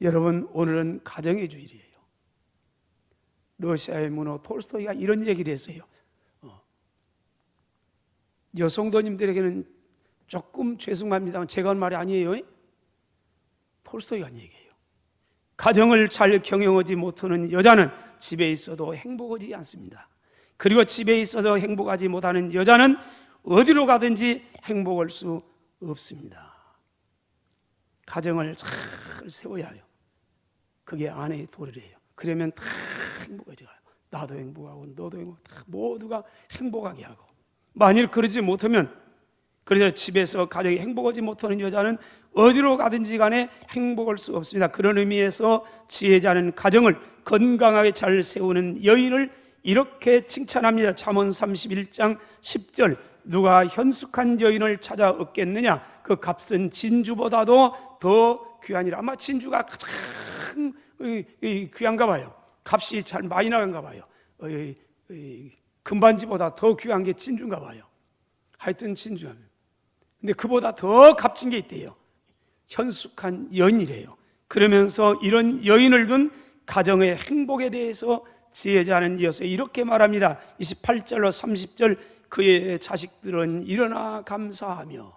여러분, 오늘은 가정의 주일이에요. 러시아의 문호 톨스토이가 이런 얘기를 했어요. 여성도님들에게는 조금 죄송합니다만 제가 한 말이 아니에요. 톨스토이가 한 얘기예요. 가정을 잘 경영하지 못하는 여자는 집에 있어도 행복하지 않습니다. 그리고 집에 있어서 행복하지 못하는 여자는 어디로 가든지 행복할 수 없습니다. 가정을 잘 세워야 해요. 그게 아내의 도리예요. 그러면 다 행복해져요. 나도 행복하고 너도 행복하고 다 모두가 행복하게 하고, 만일 그러지 못하면, 그래서 집에서 가정이 행복하지 못하는 여자는 어디로 가든지 간에 행복할 수 없습니다. 그런 의미에서 지혜자는 가정을 건강하게 잘 세우는 여인을 이렇게 칭찬합니다. 잠언 31장 10절, 누가 현숙한 여인을 찾아 얻겠느냐? 그 값은 진주보다도 더 귀하니라. 아마 진주가 가장 귀한가 봐요. 값이 잘 많이 나간가 봐요. 금반지보다 더 귀한 게 진주인가 봐요. 하여튼 진주. 근데 그보다 더 값진 게 있대요. 현숙한 여인이래요. 그러면서 이런 여인을 둔 가정의 행복에 대해서 지혜자는 이어서 이렇게 말합니다. 28절로 30절, 그의 자식들은 일어나 감사하며.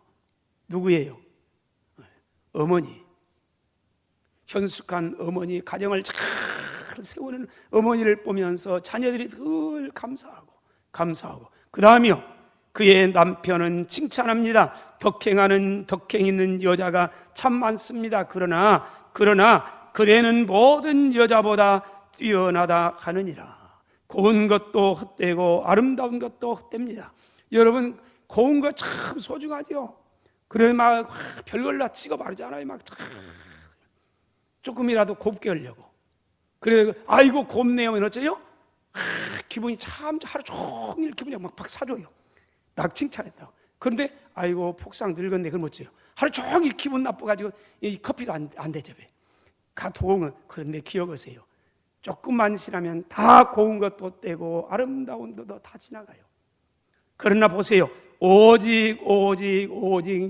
누구예요? 어머니. 현숙한 어머니, 가정을 잘 세우는 어머니를 보면서 자녀들이 늘 감사하고 그 다음이요, 그의 남편은 칭찬합니다. 덕행 있는 여자가 참 많습니다. 그러나 그대는 모든 여자보다 뛰어나다 하느니라. 고운 것도 헛되고 아름다운 것도 헛됩니다. 여러분, 고운 거 참 소중하죠. 그래 막 별걸 다 찍어 바르잖아요. 막 조금이라도 곱게 하려고. 그래, 아이고 곱네요. 어쩌요? 기분이 참 하루 종일 기분이 막 사줘요. 막 칭찬했다고. 그런데 아이고 폭삭 늙었네. 그럼 어째요? 하루 종일 기분 나빠가지고 이 커피도 안 대접해. 가도공은. 그런데 기억하세요. 조금만 지나면 다 고운 것도 떼고 아름다운 것도 다 지나가요. 그러나 보세요. 오직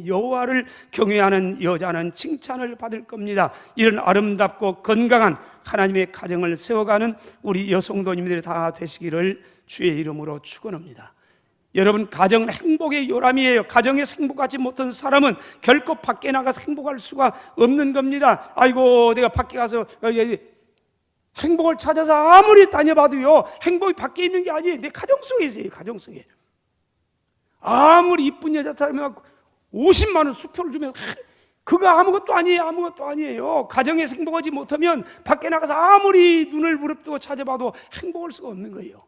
여호와를 경외하는 여자는 칭찬을 받을 겁니다. 이런 아름답고 건강한 하나님의 가정을 세워가는 우리 여성도님들이 다 되시기를 주의 이름으로 축원합니다. 여러분, 가정은 행복의 요람이에요. 가정에서 행복하지 못한 사람은 결코 밖에 나가서 행복할 수가 없는 겁니다. 아이고 내가 밖에 가서 행복을 찾아서 아무리 다녀봐도요, 행복이 밖에 있는 게 아니에요. 내 가정 속에 있어요. 가정 속에. 아무리 이쁜 여자 찾으면 50만 원 수표를 주면서 그거 아무것도 아니에요. 가정에서 행복하지 못하면 밖에 나가서 아무리 눈을 부릅뜨고 찾아봐도 행복할 수가 없는 거예요.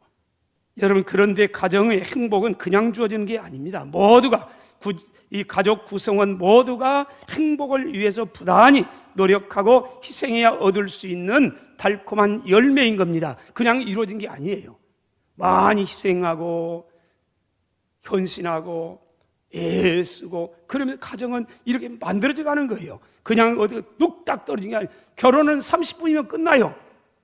여러분, 그런데 가정의 행복은 그냥 주어지는 게 아닙니다. 모두가, 이 가족 구성원 모두가 행복을 위해서 부단히 노력하고 희생해야 얻을 수 있는 달콤한 열매인 겁니다. 그냥 이루어진 게 아니에요. 많이 희생하고 헌신하고 애쓰고 그러면 가정은 이렇게 만들어져 가는 거예요. 그냥 어디 뚝딱 떨어진 게 아니에요. 결혼은 30분이면 끝나요.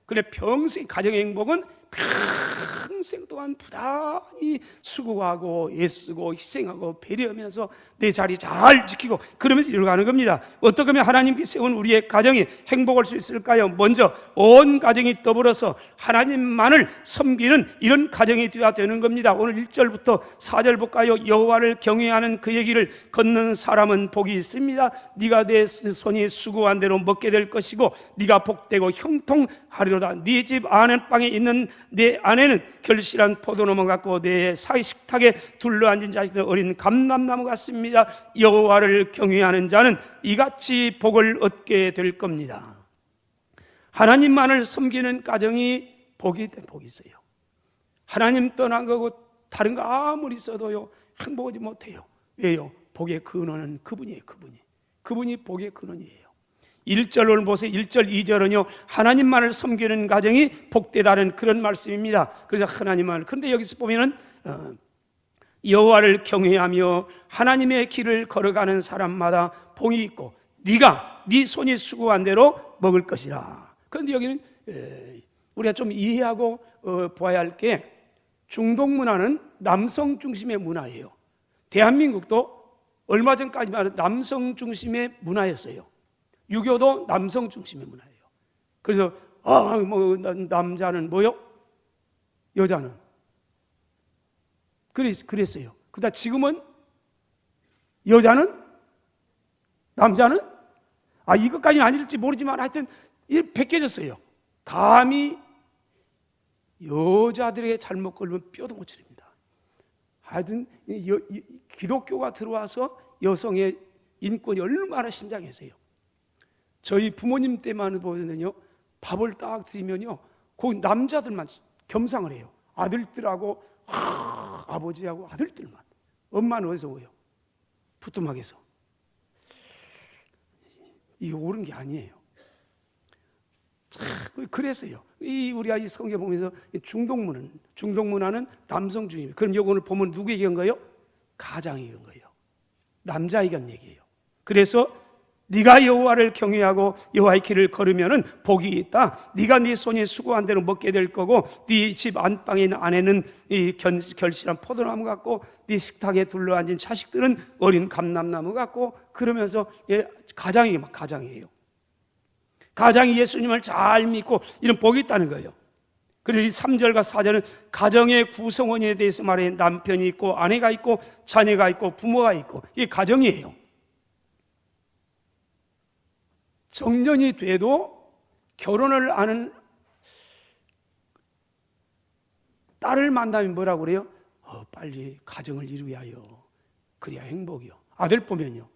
그래 평생 가정의 행복은 평생 동안 부단히 수고하고 애쓰고 희생하고 배려하면서 내 자리 잘 지키고 그러면서 이루어가는 겁니다. 어떻게 하면 하나님께 세운 우리의 가정이 행복할 수 있을까요? 먼저 온 가정이 더불어서 하나님만을 섬기는 이런 가정이 되어야 되는 겁니다. 오늘 1절부터 4절 볼까요? 여호와를 경외하는 그의 길을 걷는 사람은 복이 있습니다. 네가 내 손이 수고한 대로 먹게 될 것이고 네가 복되고 형통하리로다. 네 집 안방에 있는 내 아내는 결실한 포도나무 같고 내 사이 식탁에 둘러앉은 자식들 어린 감람나무 같습니다. 여호와를 경외하는 자는 이같이 복을 얻게 될 겁니다. 하나님만을 섬기는 가정이 복이 있어요. 하나님 떠난 거고 다른 거 아무리 써도요 행복하지 못해요. 왜요? 복의 근원은 그분이에요. 그분이 복의 근원이에요. 1절 오늘 보세요. 1절 2절은요 하나님만을 섬기는 가정이 복되다는 그런 말씀입니다. 그래서 하나님만을, 그런데 여기서 보면은 여호와를 경외하며 하나님의 길을 걸어가는 사람마다 복이 있고 네가 네 손이 수고한 대로 먹을 것이라. 그런데 여기는 우리가 좀 이해하고 보아야 할 게, 중동 문화는 남성 중심의 문화예요. 대한민국도 얼마 전까지만 해도 남성 중심의 문화였어요. 유교도 남성 중심의 문화예요. 그래서 남자는 뭐요? 여자는 그랬어요. 그러다 지금은 여자는 남자는 이것까지는 아닐지 모르지만 하여튼 벗겨졌어요. 감히 여자들에게 잘못 걸리면 뼈도 못 치릅니다. 하여튼 기독교가 들어와서 여성의 인권이 얼마나 신장했어요. 저희 부모님 때만 보면요, 밥을 딱 드리면요, 그 남자들만 겸상을 해요. 아들들하고 아버지하고 아들들만. 엄마는 어디서 오요? 부뚜막에서. 이거 옳은 게 아니에요. 그래서요. 우리가 이 성경 보면서 중동문화는 남성주의. 그럼 요거를 보면 누구 얘기한 거예요? 가장 얘기한 거예요. 남자에게 한 얘기예요. 그래서 네가 여호와를 경외하고 여호와의 길을 걸으면은 복이 있다. 네가 네 손이 수고한 대로 먹게 될 거고, 네 집 안방에 있는 아내는 이 결실한 포도나무 같고, 네 식탁에 둘러앉은 자식들은 어린 감람나무 같고, 그러면서 가장이에요. 가장이 예수님을 잘 믿고 이런 복이 있다는 거예요. 그래서 이 3절과 4절은 가정의 구성원에 대해서 말해요. 남편이 있고 아내가 있고 자녀가 있고 부모가 있고, 이게 가정이에요. 정년이 돼도 결혼을 하는 딸을 만나면 뭐라고 그래요? 빨리 가정을 이루어야 해요. 그래야 행복이요. 아들 보면요,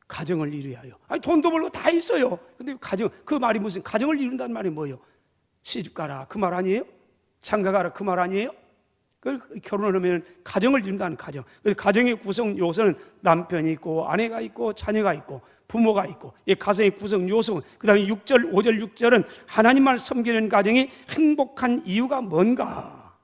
가정을 이루어야 해요. 돈도 벌고 다 있어요. 근데 그 말이 무슨, 가정을 이룬다는 말이 뭐예요? 시집 가라 그 말 아니에요? 장가 가라 그 말 아니에요? 결혼을 하면 가정을 이룬다는 가정. 그래서 가정의 구성 요소는 남편이 있고 아내가 있고 자녀가 있고 부모가 있고, 이 가정의 구성 요소. 그 다음에 6절, 5절, 6절은 하나님만 섬기는 가정이 행복한 이유가 뭔가?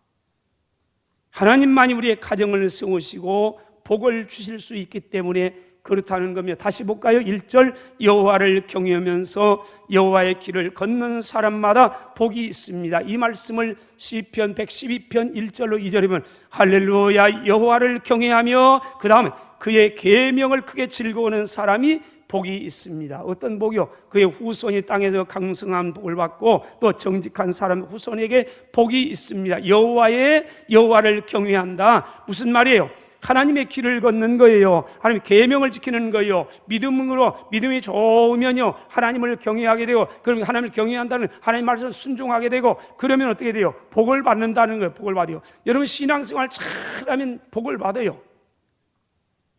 하나님만이 우리의 가정을 세우시고 복을 주실 수 있기 때문에 그렇다는 겁니다. 다시 볼까요? 1절, 여호와를 경외하면서 여호와의 길을 걷는 사람마다 복이 있습니다. 이 말씀을 시편 112편 1절로 2절에 보면 할렐루야 여호와를 경외하며, 그 다음에 그의 계명을 크게 즐거워하는 사람이 복이 있습니다. 어떤 복이요? 그의 후손이 땅에서 강성한 복을 받고 또 정직한 사람 후손에게 복이 있습니다. 여호와를 경외한다. 무슨 말이에요? 하나님의 길을 걷는 거예요. 하나님의 계명을 지키는 거예요. 믿음이 좋으면요, 하나님을 경외하게 되고, 그러면 하나님을 경외한다는 하나님 말씀을 순종하게 되고, 그러면 어떻게 돼요? 복을 받는다는 거예요. 복을 받아요. 여러분 신앙생활 잘하면 복을 받아요.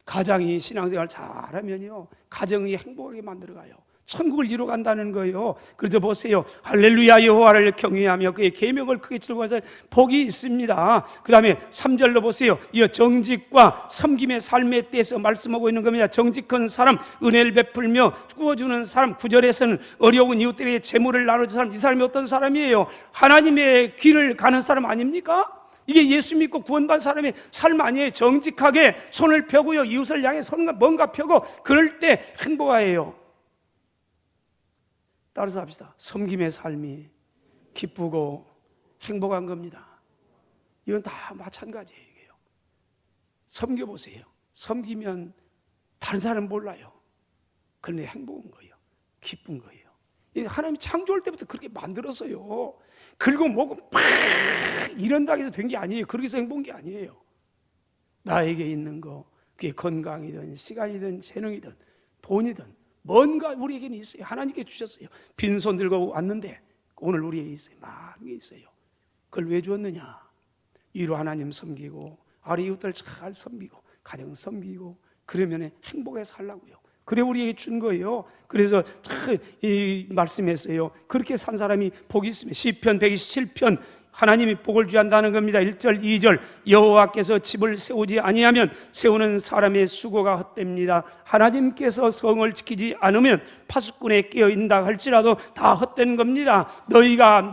가장이 신앙생활 잘하면요, 가정이 행복하게 만들어가요. 천국을 이루어간다는 거예요. 그래서 보세요. 할렐루야 여호와를 경외하며 그의 계명을 크게 즐거워해서 복이 있습니다. 그 다음에 3절로 보세요. 이 정직과 섬김의 삶에 대해서 말씀하고 있는 겁니다. 정직한 사람, 은혜를 베풀며 구워주는 사람, 9절에서는 어려운 이웃들에게 재물을 나누는 사람, 이 사람이 어떤 사람이에요? 하나님의 길을 가는 사람 아닙니까? 이게 예수 믿고 구원받은 사람의 삶 아니에요. 정직하게 손을 펴고요, 이웃을 향해 뭔가 펴고, 그럴 때 행복해요. 따라서 합시다. 섬김의 삶이 기쁘고 행복한 겁니다. 이건 다 마찬가지예요. 섬겨보세요. 섬기면 다른 사람은 몰라요. 그런데 행복한 거예요. 기쁜 거예요. 하나님이 창조할 때부터 그렇게 만들었어요. 그리고 뭐고 팍 이런다고 해서 된 게 아니에요. 그렇게 해서 행복한 게 아니에요. 나에게 있는 거, 그게 건강이든 시간이든 재능이든 돈이든 뭔가 우리에게는 있어요. 하나님께 주셨어요. 빈손 들고 왔는데 오늘 우리에게 있어요. 많은 게 있어요. 그걸 왜 주었느냐? 위로 하나님 섬기고 아래 이웃들 잘 섬기고 가정 섬기고, 그러면 행복하게 살라고요. 그래 우리에게 준 거예요. 그래서 이 말씀했어요. 그렇게 산 사람이 복이 있으면, 시편 127편 하나님이 복을 주한다는 겁니다. 1절 2절 여호와께서 집을 세우지 아니하면 세우는 사람의 수고가 헛됩니다. 하나님께서 성을 지키지 않으면 파수꾼에 깨어있다 할지라도 다 헛된 겁니다. 너희가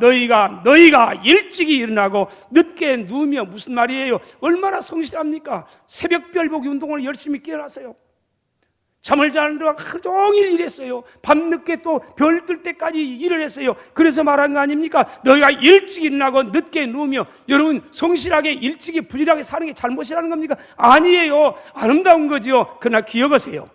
일찍이 일어나고 늦게 누우며, 무슨 말이에요? 얼마나 성실합니까? 새벽별보기 운동을 열심히 깨어났어요. 잠을 자는데 하루 종일 일했어요. 밤늦게 또 별 뜰 때까지 일을 했어요. 그래서 말한 거 아닙니까? 너희가 일찍 일어나고 늦게 누우며. 여러분 성실하게 일찍이 부지런하게 사는 게 잘못이라는 겁니까? 아니에요. 아름다운 거지요. 그러나 기억하세요.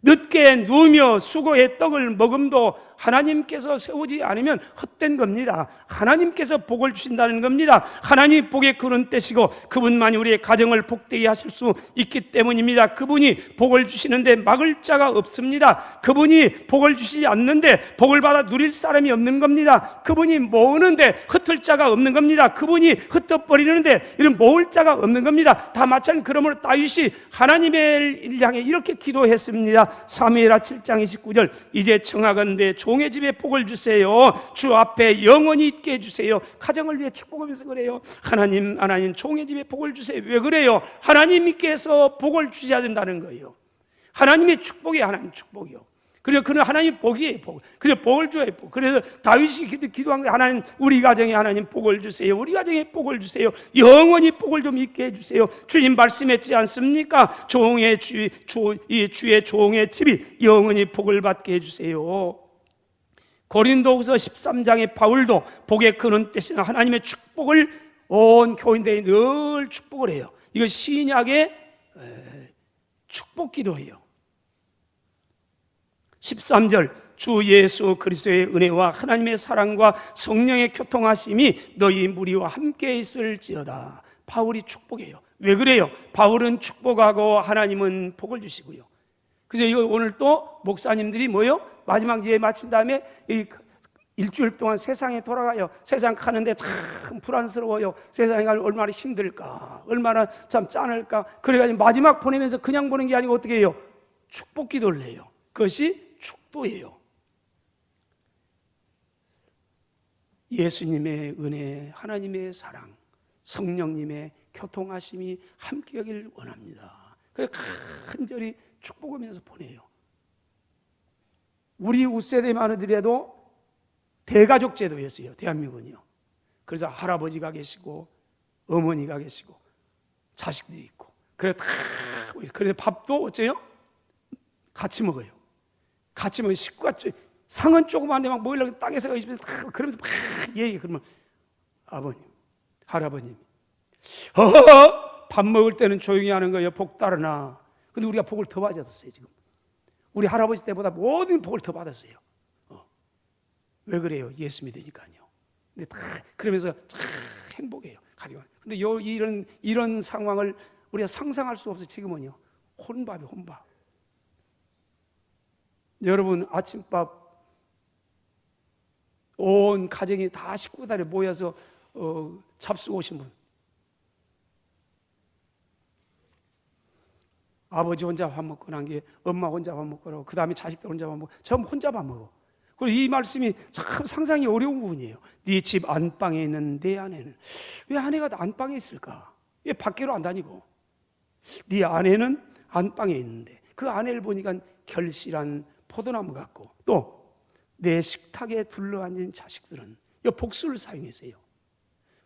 늦게 누우며 수고의 떡을 먹음도 하나님께서 세우지 않으면 헛된 겁니다. 하나님께서 복을 주신다는 겁니다. 하나님이 복의 근원 되시고 그분만이 우리의 가정을 복되게 하실 수 있기 때문입니다. 그분이 복을 주시는데 막을 자가 없습니다. 그분이 복을 주시지 않는데 복을 받아 누릴 사람이 없는 겁니다. 그분이 모으는데 흩을 자가 없는 겁니다. 그분이 흩어버리는데 이런 모을 자가 없는 겁니다. 다 마찬가지. 그러므로 다윗이 하나님을 향해 이렇게 기도했습니다. 사무엘하 7장 29절 이제 청하건대 종의 집에 복을 주세요. 주 앞에 영원히 있게 해주세요. 가정을 위해 축복하면서 그래요. 하나님 종의 집에 복을 주세요. 왜 그래요? 하나님께서 복을 주셔야 된다는 거예요. 하나님의 축복이 하나님 축복이요. 그래서 그는 하나님 복이에요. 복. 그래서 복을 줘야 복. 그래서 다윗이 기도한 게 하나님 우리 가정에 하나님 복을 주세요. 우리 가정에 복을 주세요. 영원히 복을 좀 있게 해주세요. 주님 말씀했지 않습니까? 주의 종의 집이 영원히 복을 받게 해주세요. 고린도후서 13장의 바울도 복의 근원 되시는 하나님의 축복을 온 교인들이 늘 축복을 해요. 이거 신약의 축복 기도예요. 13절 주 예수 그리스도의 은혜와 하나님의 사랑과 성령의 교통하심이 너희 무리와 함께 있을지어다. 바울이 축복해요. 왜 그래요? 바울은 축복하고 하나님은 복을 주시고요. 그래서 이거 오늘 또 목사님들이 뭐요? 마지막 예배 마친 다음에 일주일 동안 세상에 돌아가요. 세상 가는데 참 불안스러워요. 세상에 가면 얼마나 힘들까, 얼마나 참 짠할까. 그래가지고 마지막 보내면서 그냥 보는 게 아니고 어떻게 해요? 축복 기도를 해요. 그것이 축도예요. 예수님의 은혜, 하나님의 사랑, 성령님의 교통하심이 함께 하길 원합니다. 그래서 간절히 축복하면서 보내요. 우리 웃세대만 하더라도 대가족 제도였어요. 대한민국은요. 그래서 할아버지가 계시고 어머니가 계시고 자식들이 있고 그래서 밥도 어째요? 같이 먹어요. 같이 먹어요. 식구가 상은 조그만데 막 먹으려고 땅에서 그러면서 막 얘기. 그러면 아버님, 할아버님, 밥 먹을 때는 조용히 하는 거예요. 복 따르나. 근데 우리가 복을 더 받았어요. 지금 우리 할아버지 때보다 모든 복을 더 받았어요. 왜 그래요? 예수 믿으니까요. 근데 다 그러면서 다 행복해요. 가지고. 근데 이런 상황을 우리가 상상할 수 없어요. 지금은요. 혼밥이 혼밥. 여러분 아침밥 온 가정이 다 식구들이 모여서 잡수고 오신 분. 아버지 혼자 밥 먹고 난 게 엄마 혼자 밥 먹고 그 다음에 자식들 혼자 밥 먹고 전부 혼자 밥 먹어. 그리고 이 말씀이 참 상상이 어려운 부분이에요. 네 집 안방에 있는 내 아내는 왜 아내가 안방에 있을까? 왜 밖으로 안 다니고? 네 아내는 안방에 있는데 그 아내를 보니까 결실한 포도나무 같고 또 내 식탁에 둘러앉은 자식들은 이 복수를 사용했어요.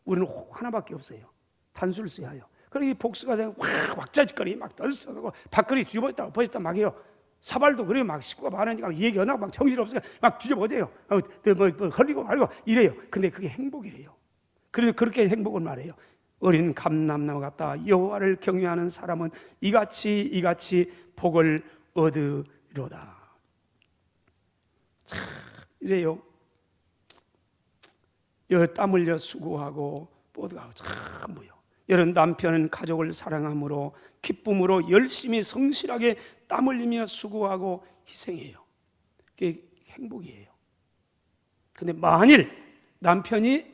우리는 하나밖에 없어요. 단수를 써야 해요. 그러니 복수가 왁자지껄이 막 떨썩하고 밥그릇 뒤집어졌다 버렸다 막 해요. 사발도 그래요. 막 식구가 많으니까 얘기하나 막 정신없으니까 막 뒤집어져요. 흘리고 말고 이래요. 근데 그게 행복이래요. 그래서 그렇게 행복을 말해요. 어린 감람나무 같다. 여호와를 경외하는 사람은 이같이 복을 얻으리로다. 참 이래요. 땀 흘려 수고하고 뻗어가고 참 뭐요. 이런 남편은 가족을 사랑함으로 기쁨으로 열심히 성실하게 땀 흘리며 수고하고 희생해요. 그게 행복이에요. 근데 만일 남편이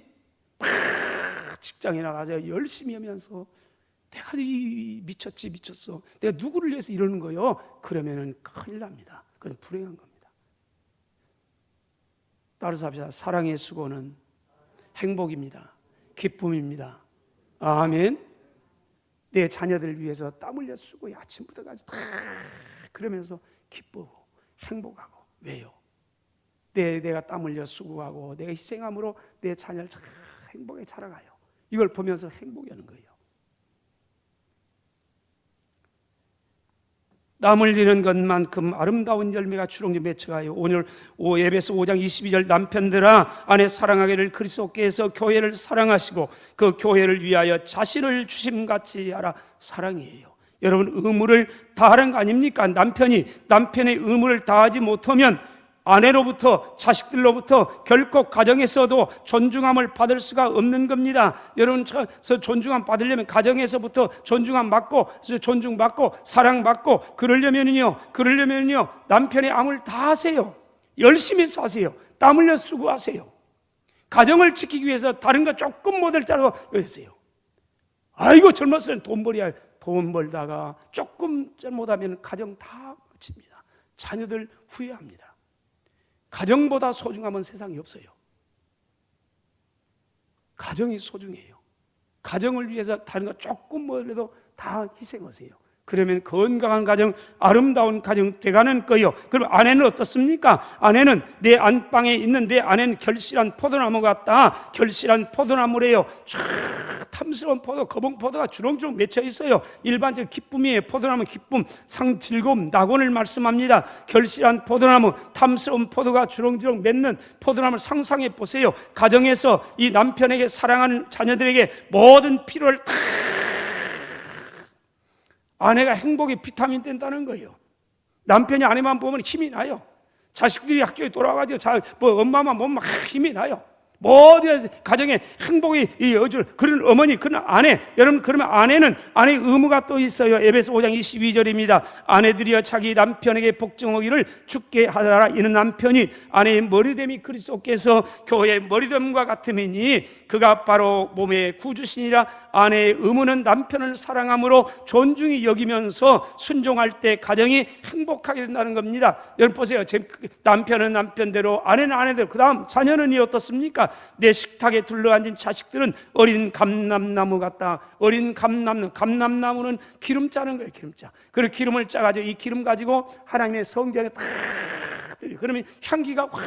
막 직장에 나가서 열심히 하면서 내가 미쳤어. 내가 누구를 위해서 이러는 거요? 그러면은 큰일 납니다. 그건 불행한 겁니다. 따라서 합시다. 사랑의 수고는 행복입니다. 기쁨입니다. 아멘. 내 자녀들을 위해서 땀 흘려 쓰고 아침부터까지 다 그러면서 기쁘고 행복하고. 왜요? 내가 땀 흘려 수고하고 내가 희생함으로 내 자녀를 다 행복하게 자라가요. 이걸 보면서 행복이 하는 거예요. 땀 흘리는 것만큼 아름다운 열매가 주렁이 맺혀가요. 오늘 에베소 5장 22절 남편들아 아내 사랑하기를 그리스도께서 교회를 사랑하시고 그 교회를 위하여 자신을 주심같이 하라. 사랑이에요. 여러분, 의무를 다하는 거 아닙니까? 남편이 남편의 의무를 다하지 못하면 아내로부터, 자식들로부터 결코 가정에서도 존중함을 받을 수가 없는 겁니다. 여러분, 존중함 받으려면 가정에서부터 존중함 받고, 존중받고, 사랑받고, 그러려면요, 남편의 암을 다 하세요. 열심히 사세요. 땀 흘려 수고하세요. 가정을 지키기 위해서 다른 거 조금 못할 줄 알고 여기세요. 아이고, 젊었을 때 돈 벌다가 조금 잘못하면 가정 다 마칩니다. 자녀들 후회합니다. 가정보다 소중함은 세상에 없어요. 가정이 소중해요. 가정을 위해서 다른 거 조금 뭐라도 다 희생하세요. 그러면 건강한 가정, 아름다운 가정 돼가는 거예요. 그럼 아내는 어떻습니까? 아내는 내 안방에 있는 내 아내는 결실한 포도나무 같다. 결실한 포도나무래요. 촤, 탐스러운 포도, 거봉 포도가 주렁주렁 맺혀 있어요. 일반적 기쁨이에요. 포도나무 기쁨, 즐거움, 낙원을 말씀합니다. 결실한 포도나무, 탐스러운 포도가 주렁주렁 맺는 포도나무를 상상해 보세요. 가정에서 이 남편에게, 사랑하는 자녀들에게 모든 필요를 다 아내가 행복의 비타민 된다는 거예요. 남편이 아내만 보면 힘이 나요. 자식들이 학교에 돌아가죠. 엄마만 보면 막 힘이 나요. 모든 가정에 행복이 그런 어머니, 그런 아내, 여러분, 그러면 아내의 의무가 또 있어요. 에베소 5장 22절입니다. 아내들이여 자기 남편에게 복종하기를 주께 하라. 이는 남편이 아내의 머리됨이 그리스도께서 교회의 머리됨과 같음이니 그가 바로 몸의 구주시니라. 아내의 의무는 남편을 사랑함으로 존중히 여기면서 순종할 때 가정이 행복하게 된다는 겁니다. 여러분 보세요. 남편은 남편대로, 아내는 아내대로, 그 다음 자녀는 어떻습니까? 내 식탁에 둘러앉은 자식들은 어린 감람나무 같다. 어린 감람나무는 기름 짜는 거예요. 기름짜. 그리고 기름을 짜가지고 이 기름 가지고 하나님의 성전에 탁 들여. 그러면 향기가 확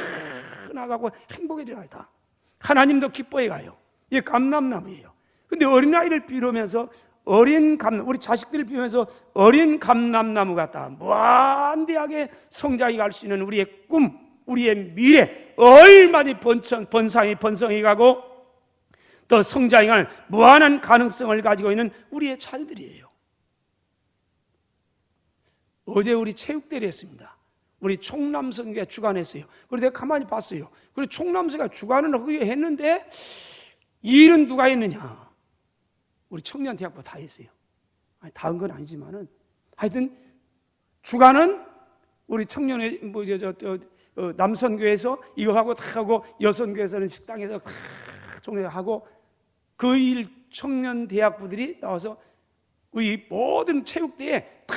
나가고 행복해져요. 다. 하나님도 기뻐해 가요. 이게 감람나무예요. 근데 어린아이를 비우면서 우리 자식들을 비우면서 어린 감람나무 같다. 무한대하게 성장해 갈 수 있는 우리의 꿈, 우리의 미래, 얼마든지 번성해 가고 또 성장할 무한한 가능성을 가지고 있는 우리의 자녀들이에요. 어제 우리 체육대회를 했습니다. 우리 총남성회가 주관했어요. 그래서 내가 가만히 봤어요. 그리고 총남성회가 주관을 하기 했는데 일은 누가 했느냐? 우리 청년대학부 다 했어요. 다 한 건 아니지만은 하여튼 주관은 우리 청년회 남선교에서 이거 하고 다 하고, 여선교에서는 식당에서 다 종료하고, 그 일 청년대학부들이 나와서 우리 모든 체육대회에 다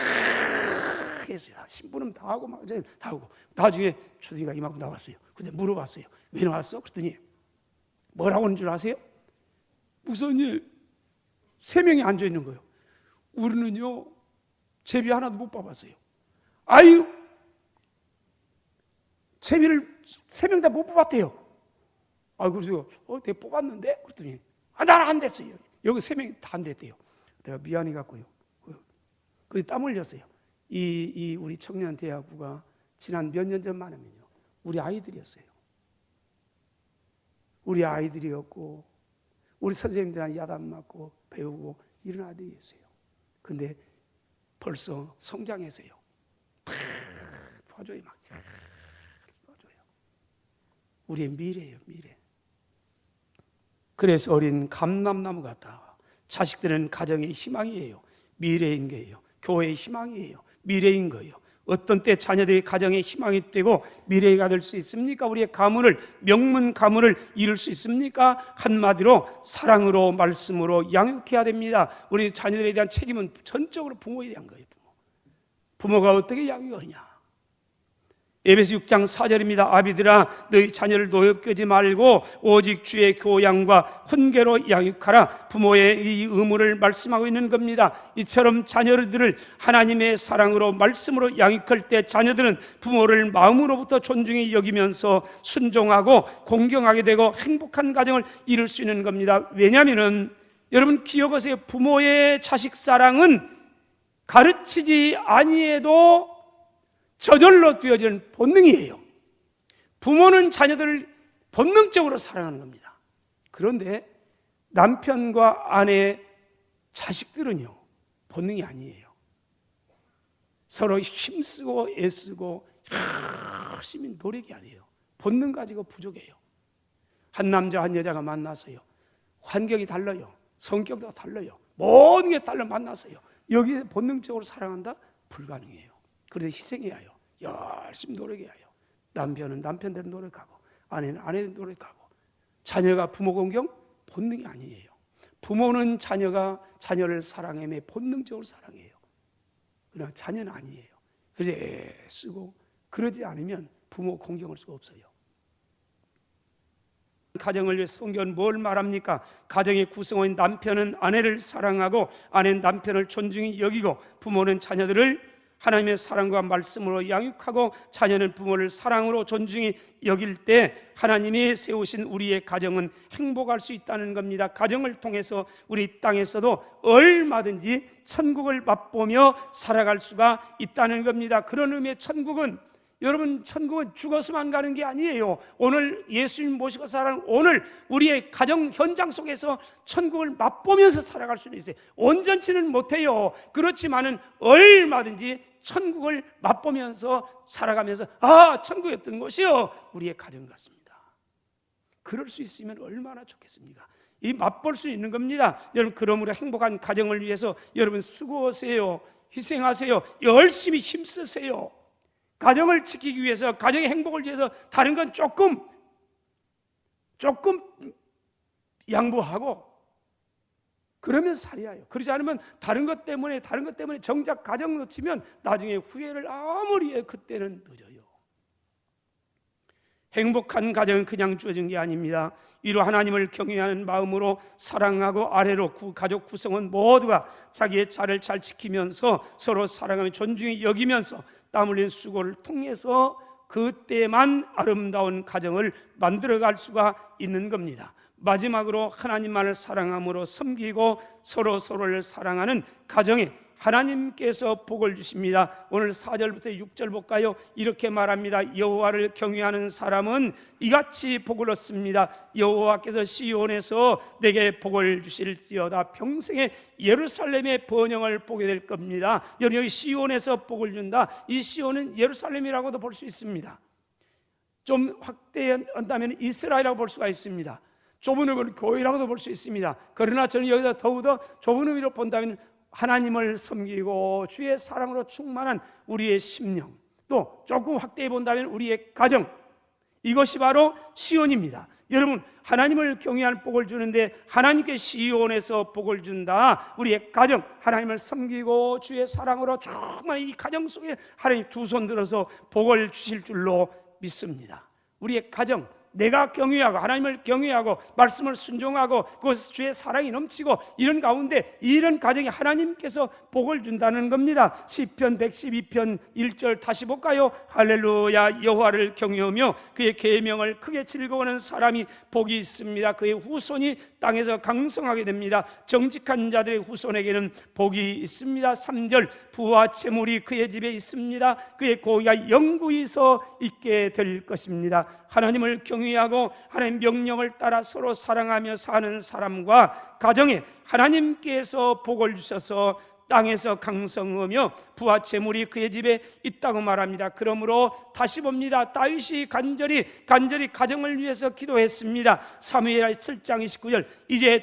했어요. 신부름 다 하고 막 다 하고, 나중에 주디가 이만큼 나왔어요. 근데 물어봤어요. 왜 나왔어? 그랬더니 뭐라고 하는 줄 아세요? 목사님, 3명이 앉아 있는 거예요. 우리는요 제비 하나도 못 뽑았어요. 아유, 제비를 3명 다 못 뽑았대요. 그래서 내가 뽑았는데? 그랬더니 나는 안 됐어요. 여기 3명이 다 안 됐대요. 내가 미안해 갖고요. 그래서 땀 흘렸어요. 우리 청년대학부가 지난 몇 년 전만 하면요, 우리 아이들이었어요. 우리 아이들이었고, 우리 선생님들한테 야단 맞고 배우고 이런 아들이었어요. 근데 벌써 성장해서요, 도와줘요. 막 도와줘요. 우리의 미래예요, 미래. 그래서 어린 감람나무 같다. 자식들은 가정의 희망이에요. 미래인 거예요. 교회의 희망이에요. 미래인 거예요. 어떤 때 자녀들이 가정의 희망이 되고 미래가 될 수 있습니까? 우리의 가문을, 명문 가문을 이룰 수 있습니까? 한마디로 사랑으로, 말씀으로 양육해야 됩니다. 우리 자녀들에 대한 책임은 전적으로 부모에 대한 거예요. 부모가 어떻게 양육하느냐? 에베소 6장 4절입니다. 아비들아, 너희 자녀를 노엽게 말고 오직 주의 교양과 훈계로 양육하라. 부모의 이 의무를 말씀하고 있는 겁니다. 이처럼 자녀들을 하나님의 사랑으로, 말씀으로 양육할 때 자녀들은 부모를 마음으로부터 존중히 여기면서 순종하고 공경하게 되고 행복한 가정을 이룰 수 있는 겁니다. 왜냐하면 여러분 기억하세요. 부모의 자식 사랑은 가르치지 아니해도 저절로 되어지는 본능이에요. 부모는 자녀들을 본능적으로 사랑하는 겁니다. 그런데 남편과 아내의 자식들은요, 본능이 아니에요. 서로 힘쓰고 애쓰고 열심히 노력이 아니에요. 본능 가지고 부족해요. 한 남자 한 여자가 만나서요, 환경이 달라요, 성격도 달라요, 모든 게 달라 만나서요, 여기서 본능적으로 사랑한다? 불가능해요. 그래서 희생해야 해요. 열심히 노력해야 해요. 남편은 남편대로 노력하고, 아내는 아내대로 노력하고. 자녀가 부모 공경? 본능이 아니에요. 부모는 자녀를 사랑하며 본능적으로 사랑해요. 그러나 자녀는 아니에요. 그래서 애쓰고 그러지 않으면 부모 공경할 수가 없어요. 가정을 위해 성경은 뭘 말합니까? 가정의 구성원인 남편은 아내를 사랑하고, 아내는 남편을 존중히 여기고, 부모는 자녀들을 하나님의 사랑과 말씀으로 양육하고, 자녀는 부모를 사랑으로 존중히 여길 때 하나님이 세우신 우리의 가정은 행복할 수 있다는 겁니다. 가정을 통해서 우리 땅에서도 얼마든지 천국을 맛보며 살아갈 수가 있다는 겁니다. 그런 의미의 천국은, 여러분, 천국은 죽어서만 가는 게 아니에요. 오늘 예수님 모시고 살아가는 오늘 우리의 가정 현장 속에서 천국을 맛보면서 살아갈 수는 있어요. 온전치는 못해요. 그렇지만은 얼마든지 천국을 맛보면서 살아가면서, 아, 천국이었던 곳이요, 우리의 가정 같습니다. 그럴 수 있으면 얼마나 좋겠습니까? 이 맛볼 수 있는 겁니다. 여러분, 그러므로 행복한 가정을 위해서 여러분 수고하세요. 희생하세요. 열심히 힘쓰세요. 가정을 지키기 위해서, 가정의 행복을 위해서 다른 건 조금 양보하고 그러면서 살아야 해요. 그러지 않으면 다른 것 때문에 정작 가정 놓치면 나중에 후회를 아무리 해, 그때는 늦어요. 행복한 가정은 그냥 주어진 게 아닙니다. 이로 하나님을 경외하는 마음으로 사랑하고, 아래로 가족 구성원 모두가 자기의 자를 잘 지키면서 서로 사랑하며 존중히 여기면서 땀 흘린 수고를 통해서 그때만 아름다운 가정을 만들어갈 수가 있는 겁니다. 마지막으로 하나님만을 사랑함으로 섬기고 서로를 사랑하는 가정에 하나님께서 복을 주십니다. 오늘 4절부터 6절 볼까요? 이렇게 말합니다. 여호와를 경외하는 사람은 이같이 복을 얻습니다. 여호와께서 시온에서 내게 복을 주실지어다. 평생에 예루살렘의 번영을 보게 될 겁니다. 여기 시온에서 복을 준다. 이 시온은 예루살렘이라고도 볼 수 있습니다. 좀 확대한다면 이스라엘이라고 볼 수가 있습니다. 좁은 의미로 교회라고도 볼 수 있습니다. 그러나 저는 여기서 더욱더 좁은 의미로 본다면 하나님을 섬기고 주의 사랑으로 충만한 우리의 심령, 또 조금 확대해 본다면 우리의 가정, 이것이 바로 시온입니다. 여러분, 하나님을 경외하는 복을 주는데 하나님께 시온에서 복을 준다. 우리의 가정, 하나님을 섬기고 주의 사랑으로 충만한 이 가정 속에 하나님 두 손 들어서 복을 주실 줄로 믿습니다. 우리의 가정, 내가 경외하고 하나님을 경외하고 말씀을 순종하고 그것에서 주의 사랑이 넘치고 이런 가운데 이런 가정에 하나님께서 복을 준다는 겁니다. 시편 112편 1절 다시 볼까요? 할렐루야. 여호와를 경외하며 그의 계명을 크게 즐거워하는 사람이 복이 있습니다. 그의 후손이 땅에서 강성하게 됩니다. 정직한 자들의 후손에게는 복이 있습니다. 3절 부와 재물이 그의 집에 있습니다. 그의 고기가 영구히 서 있게 될 것입니다. 하나님을 경외하고 하나님 명령을 따라 서로 사랑하며 사는 사람과 가정에 하나님께서 복을 주셔서 땅에서 강성하며 부와 재물이 그의 집에 있다고 말합니다. 그러므로 다시 봅니다. 다윗이 간절히 가정을 위해서 기도했습니다. 사무엘 7장 29절 이제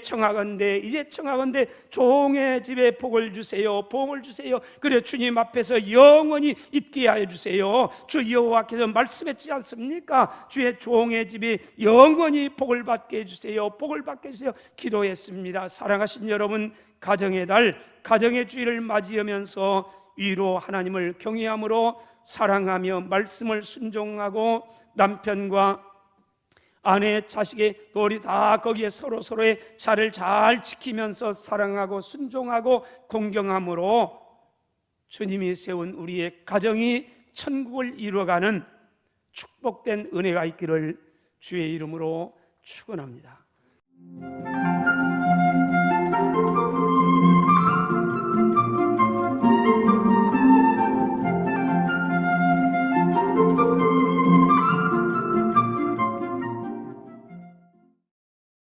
청하건대 종의 집에 복을 주세요. 그래 주님 앞에서 영원히 있게 하여 주세요. 주 여호와께서 말씀했지 않습니까? 주의 종의 집이 영원히 복을 받게 해주세요. 기도했습니다. 사랑하신 여러분, 가정의 달, 가정의 주일을 맞이하면서 위로 하나님을 경외함으로 사랑하며 말씀을 순종하고 남편과 아내, 자식의 우리 다 거기에 서로의 자를 잘 지키면서 사랑하고 순종하고 공경함으로 주님이 세운 우리의 가정이 천국을 이루어가는 축복된 은혜가 있기를 주의 이름으로 축원합니다.